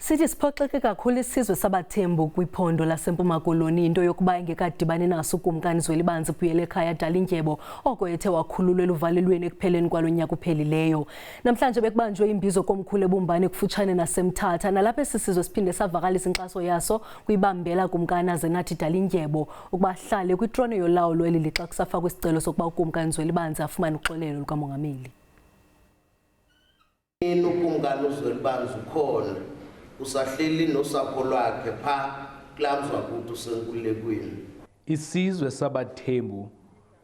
Sithi siphoxeke kakhulu isizwe sabaThembu kwiphondo laseMpuma Koloni yinto yokuba engekadibani naso ukumkani Zwelibanzi Buyelekhaya Dalindyebo oko ethe wakhululwa eluvalelweni ekupheleni kwalonyaka uphelileyo. Namhlanje bekubanjwe imbizo komkhulu eBumbane kufutshane naseMthatha nalapho esisizwe siphinde savakalisa inkxaso yaso kuyibambela kumkani Azenathi Dalindyebo ukuba ahlale kwitrone yolawulo elilixa kusafakwa isicelo sokuba ukumkani Zwelibanzi afumane uxolelo lukamongameli. Ukumkani Zwelibanzi ukhona usahleli nosapho lwakhe pha kulamzwa kuthi usenkululekweni. Isizwe sabaThembu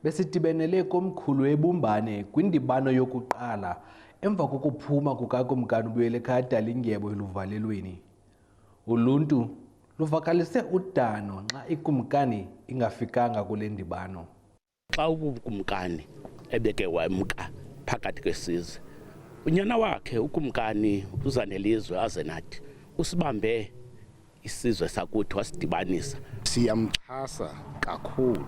besidibenele komkhulu eBumbane kwindibano yokuqala emva kokuphuma kukakumkani Buyelekhaya Dalindyebo eluvalelweni. Uluntu luvakalise udano nxa ikumkani ingafikanga kule ndibano. Xa ukumkani ebeke wamka phakathi kwesizwe, unyana wakhe ukumkani uzanelizwe Azenathi usibambe isizwe sakuthi wasidibanisa. Siyamxhasa kakhulu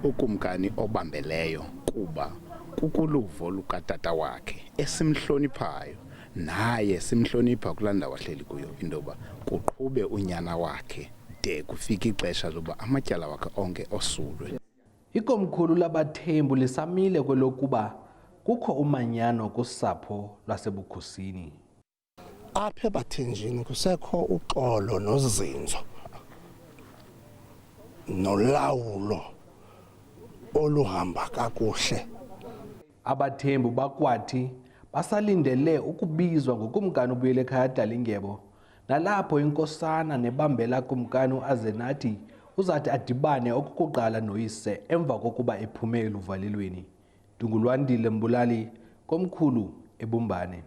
ukumkani obambeleyo kuba kukuluvo lukatata wakhe esimhloniphayo naye simhlonipha kulaa ndawo ahleli kuyo intoba kuqhube unyana wakhe de kufika ixesha loba amatyala wakhe onke osulwe. Ikomkhulu labaThembu lisamile kwelokuba kukho umanyano kusapho lwasebukhosini. Apha ebathenjini kusekho uxolo nozinzo nolawulo oluhamba kakuhle. AbaThembu bakwathi basalindele ukubizwa ngukumkani uBuyelekhaya Dalindyebo nalapho inkosana nebambela kumkani Azenathi uzathi adibane okukuqala noyise emva kokuba ephume eluvalelweni. Ndingulwandile Mbulali, komkhulu eBumbane.